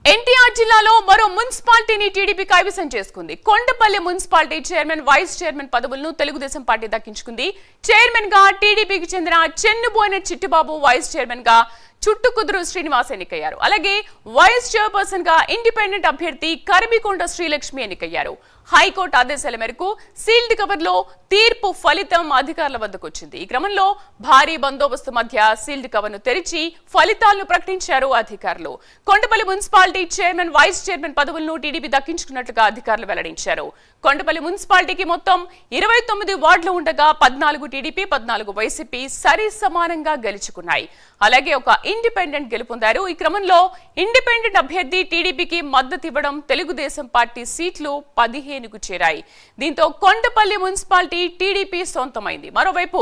ఎన్టీఆర్ జిల్లాలో మరో మున్సిపాలిటీని టీడీపీ కైవసం చేసుకుంది. Kondapalli municipality chairman, vice chairman పదవులను తెలుగుదేశం పార్టీ దక్కించుకుంది. చైర్మన్ గా టీడీపీకి చెందిన చెన్నుబోయిన చిట్టిబాబు, వైస్ చైర్మన్ గా చుట్టుకుదురు శ్రీనివాస్ ఎన్నికయ్యారు. అలాగే వైస్ చైర్పర్సన్ గా ఇండిపెండెంట్ అభ్యర్థి కరిమికొండ శ్రీలక్ష్మి ఎన్నికయ్యారు. హైకోర్టు ఆదేశాల మేరకు సీల్డ్ కవర్ లో తీర్పు ఫలితం అధికారుల వద్దకు వచ్చింది. ఈ క్రమంలో భారీ బందోబస్తు మధ్య సీల్డ్ కవర్ ను తెరిచి ఫలితాలను ప్రకటించారు అధికారులు. Kondapalli municipality chairman, vice chairman పదవులను టీడీపీ దక్కించుకున్నట్లుగా అధికారులు వెల్లడించారు. కొండపల్లి మున్సిపాలిటీకి మొత్తం 29 వార్డులు ఉండగా 14 టీడీపీ, 14 వైసీపీ సరి సమానంగా గెలుచుకున్నాయి. అలాగే ఒక ఇండిపెండెంట్ గెలుపొందారు. ఈ క్రమంలో ఇండిపెండెంట్ అభ్యర్థి టీడీపీకి మద్దతు ఇవ్వడం తెలుగుదేశం పార్టీ సీట్లు 15కు చేరాయి. దీంతో కొండపల్లి మున్సిపాలిటీ టీడీపీ సొంతమైంది. మరోవైపు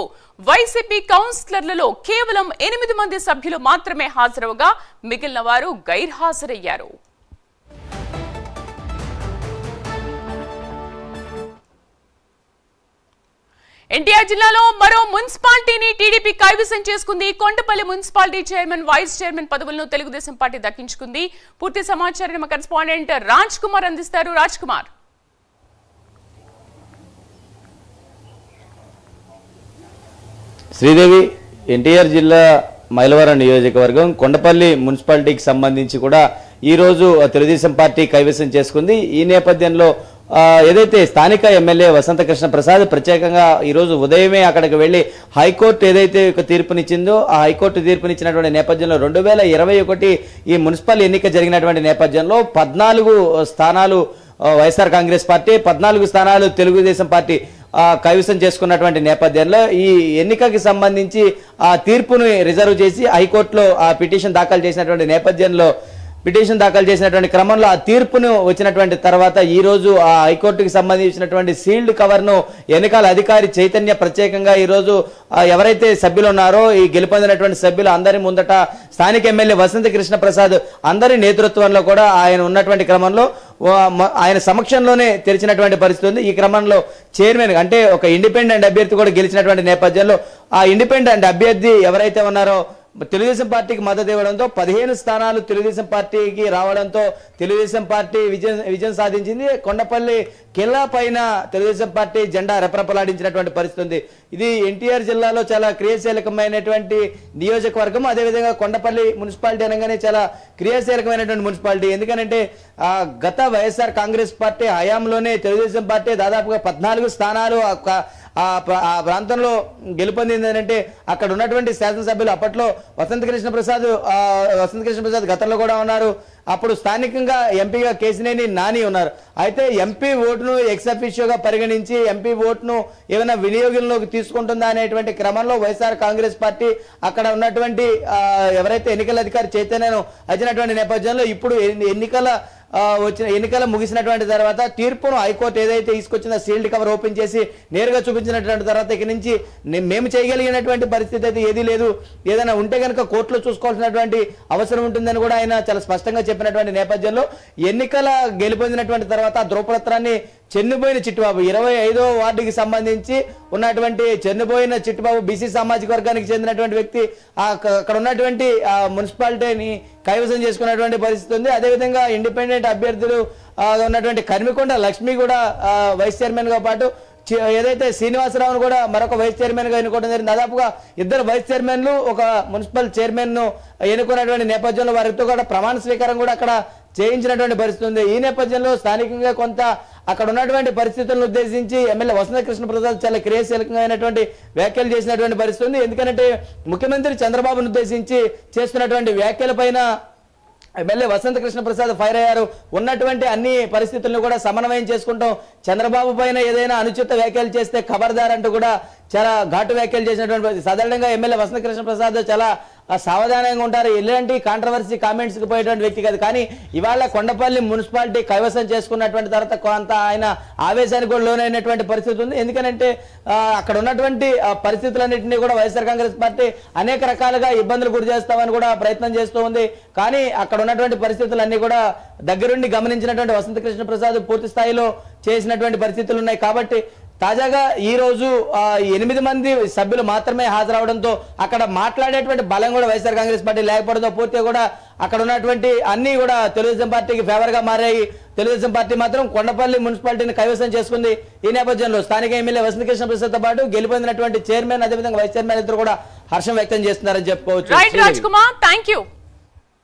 వైసీపీ కౌన్సిలర్లలో కేవలం 8 మంది సభ్యులు మాత్రమే హాజరవగా మిగిలిన వారు గైర్హాజరయ్యారు. ఎన్టీఆర్ జిల్లాలో మరో మున్సిపాలిటీని టీడీపీ కైవసం చేసుకుంది. Kondapalli municipality chairman, vice chairman పదవులను తెలుగుదేశం పార్టీ దక్కించుకుంది. పూర్తి సమాచారాన్ని మా కరెస్పాండెంట్ రాజ్ కుమార్ అందిస్తారు. రాజ్ కుమార్. శ్రీదేవి, ఎన్టీఆర్ జిల్లా మైలవరం నియోజకవర్గం కొండపల్లి మున్సిపాలిటీకి సంబంధించి కూడా ఈ రోజు తెలుగుదేశం పార్టీ కైవసం చేసుకుంది. ఈ నేపథ్యంలో ఏదైతే స్థానిక ఎమ్మెల్యే వసంతకృష్ణ ప్రసాద్ ప్రత్యేకంగా ఈరోజు ఉదయమే అక్కడికి వెళ్లి హైకోర్టు ఏదైతే ఒక తీర్పునిచ్చిందో ఆ హైకోర్టు తీర్పునిచ్చినటువంటి నేపథ్యంలో 2021 ఈ మున్సిపల్ ఎన్నిక జరిగినటువంటి నేపథ్యంలో 14 స్థానాలు వైఎస్ఆర్ కాంగ్రెస్ పార్టీ, 14 స్థానాలు తెలుగుదేశం పార్టీ కైవసం చేసుకున్నటువంటి నేపథ్యంలో ఈ ఎన్నికకి సంబంధించి ఆ తీర్పును రిజర్వ్ చేసి హైకోర్టులో ఆ పిటిషన్ దాఖలు చేసినటువంటి నేపథ్యంలో క్రమంలో ఆ తీర్పును వచ్చినటువంటి తర్వాత ఈ రోజు ఆ హైకోర్టుకి సంబంధించినటువంటి సీల్డ్ కవర్ ను ఎన్నికల అధికారి చైతన్య ప్రత్యేకంగా ఈ రోజు ఎవరైతే సభ్యులు ఉన్నారో ఈ గెలుపొందినటువంటి సభ్యులు అందరి ముందట స్థానిక ఎమ్మెల్యే వసంతకృష్ణ ప్రసాద్ అందరి నేతృత్వంలో కూడా ఆయన ఉన్నటువంటి క్రమంలో ఆయన సమక్షంలోనే తెరిచినటువంటి పరిస్థితి ఉంది. ఈ క్రమంలో చైర్మన్ అంటే ఒక ఇండిపెండెంట్ అభ్యర్థి కూడా గెలిచినటువంటి నేపథ్యంలో ఆ ఇండిపెండెంట్ అభ్యర్థి ఎవరైతే ఉన్నారో తెలుగుదేశం పార్టీకి మద్దతు ఇవ్వడంతో 15 స్థానాలు తెలుగుదేశం పార్టీకి రావడంతో తెలుగుదేశం పార్టీ విజయం సాధించింది. కొండపల్లి కిల్లా పైన తెలుగుదేశం పార్టీ జెండా రెపరెపలాడించినటువంటి పరిస్థితి ఉంది. ఇది ఎన్టీఆర్ జిల్లాలో చాలా క్రియాశీలకమైనటువంటి నియోజకవర్గం. అదేవిధంగా కొండపల్లి మున్సిపాలిటీ అనగానే చాలా క్రియాశీలకమైనటువంటి మున్సిపాలిటీ. ఎందుకంటే గత వైఎస్ఆర్ కాంగ్రెస్ పార్టీ హయాంలోనే తెలుగుదేశం పార్టీ దాదాపుగా 14 స్థానాలు ఆ ప్రాంతంలో గెలుపొందింది. అంటే అక్కడ ఉన్నటువంటి శాసనసభ్యులు అప్పట్లో వసంతకృష్ణ ప్రసాద్ గతంలో కూడా ఉన్నారు. అప్పుడు స్థానికంగా ఎంపీగా కేసినేని నాని ఉన్నారు. అయితే ఎంపీ ఓటును ఎక్స్ అఫీషియోగా పరిగణించి ఎంపీ ఓటును ఏమైనా వినియోగంలోకి తీసుకుంటుందా అనేటువంటి క్రమంలో వైఎస్ఆర్ కాంగ్రెస్ పార్టీ అక్కడ ఉన్నటువంటి ఎవరైతే ఎన్నికల అధికారి చైతన్యను వచ్చినటువంటి నేపథ్యంలో ఇప్పుడు ఎన్నికల ముగిసినటువంటి తర్వాత తీర్పును హైకోర్టు ఏదైతే తీసుకొచ్చిందో సీల్డ్ కవర్ ఓపెన్ చేసి నేరుగా చూపించినటువంటి తర్వాత ఇక నుంచి మేము చేయగలిగినటువంటి పరిస్థితి అయితే ఏదీ లేదు, ఏదైనా ఉంటే కనుక కోర్టులో చూసుకోవాల్సినటువంటి అవసరం ఉంటుందని కూడా ఆయన చాలా స్పష్టంగా చెప్పినటువంటి నేపథ్యంలో ఎన్నికల గెలుపొందినటువంటి తర్వాత ధ్రువపత్రాన్ని చెన్నుబోయిన చిట్టిబాబు 25వ వార్డుకి సంబంధించి ఉన్నటువంటి చెన్నుబోయిన చిట్టిబాబు బీసీ సామాజిక వర్గానికి చెందినటువంటి వ్యక్తి అక్కడ ఉన్నటువంటి మున్సిపాలిటీని కైవసం చేసుకున్నటువంటి పరిస్థితి ఉంది. అదేవిధంగా ఇండిపెండెంట్ అభ్యర్థులు ఉన్నటువంటి కరిమికొండ లక్ష్మి కూడా వైస్ చైర్మన్ గా పాటు ఏదైతే శ్రీనివాసరావును కూడా మరొక వైస్ చైర్మన్ గా ఎన్నుకోవడం జరిగింది. దాదాపుగా 2 వైస్ చైర్మన్లు, ఒక మున్సిపల్ చైర్మన్ ను ఎన్నుకున్నటువంటి నేపథ్యంలో వారితో కూడా ప్రమాణ స్వీకారం కూడా అక్కడ చేయించినటువంటి పరిస్థితి ఉంది. ఈ నేపథ్యంలో స్థానికంగా కొంత అక్కడ ఉన్నటువంటి పరిస్థితులను ఉద్దేశించి ఎమ్మెల్యే వసంతకృష్ణ ప్రసాద్ చాలా క్రియాశీలకమైనటువంటి వ్యాఖ్యలు చేసినటువంటి పరిస్థితి ఉంది. ఎందుకంటే ముఖ్యమంత్రి చంద్రబాబును ఉద్దేశించి చేస్తున్నటువంటి వ్యాఖ్యలపైన ఎమ్మెల్యే వసంతకృష్ణ ప్రసాద్ ఫైర్ అయ్యారు. ఉన్నటువంటి అన్ని పరిస్థితులను కూడా సమన్వయం చేసుకుంటాం, చంద్రబాబు పైన ఏదైనా అనుచిత వ్యాఖ్యలు చేస్తే ఖబర్దార్ అంటూ కూడా చాలా ఘాటు వ్యాఖ్యలు చేసినటువంటి సాధారణంగా ఎమ్మెల్యే వసంతకృష్ణ ప్రసాద్ చాలా సావధానంగా ఉంటారు. ఎలాంటి కాంట్రవర్సీ కామెంట్స్ కి పోయేటువంటి వ్యక్తి కాదు. కానీ ఇవాళ కొండపల్లి మున్సిపాలిటీ కైవసం చేసుకున్నటువంటి తర్వాత కొంత ఆయన ఆవేశానికి కూడా లోనైనటువంటి పరిస్థితి ఉంది. ఎందుకంటే అక్కడ ఉన్నటువంటి పరిస్థితులన్నింటినీ కూడా వైఎస్ఆర్ కాంగ్రెస్ పార్టీ అనేక రకాలుగా ఇబ్బందులు గురి చేస్తామని కూడా ప్రయత్నం చేస్తూ ఉంది. కానీ అక్కడ ఉన్నటువంటి పరిస్థితులన్నీ కూడా దగ్గరుండి గమనించినటువంటి వసంతకృష్ణ ప్రసాద్ పూర్తి స్థాయిలో చేసినటువంటి పరిస్థితులు ఉన్నాయి. కాబట్టి తాజాగా ఈ రోజు 8 మంది సభ్యులు మాత్రమే హాజరవడంతో అక్కడ మాట్లాడేటువంటి బలం కూడా వైఎస్ఆర్ కాంగ్రెస్ పార్టీ లేకపోవడంతో పూర్తిగా కూడా అక్కడ ఉన్నటువంటి అన్ని కూడా తెలుగుదేశం పార్టీకి ఫేవర్ గా మారాయి. తెలుగుదేశం పార్టీ మాత్రం కొండపల్లి మున్సిపాలిటీని కైవసం చేసుకుంది. ఈ నేపథ్యంలో స్థానిక ఎమ్మెల్యే వసంత కృష్ణ ప్రసాద్ తో పాటు గెలుపొందినటువంటి చైర్మన్ అదేవిధంగా వైస్ చైర్మన్ ఇద్దరు కూడా హర్షం వ్యక్తం చేస్తున్నారని చెప్పుకోవచ్చు. Right Raj Kumar, thank you.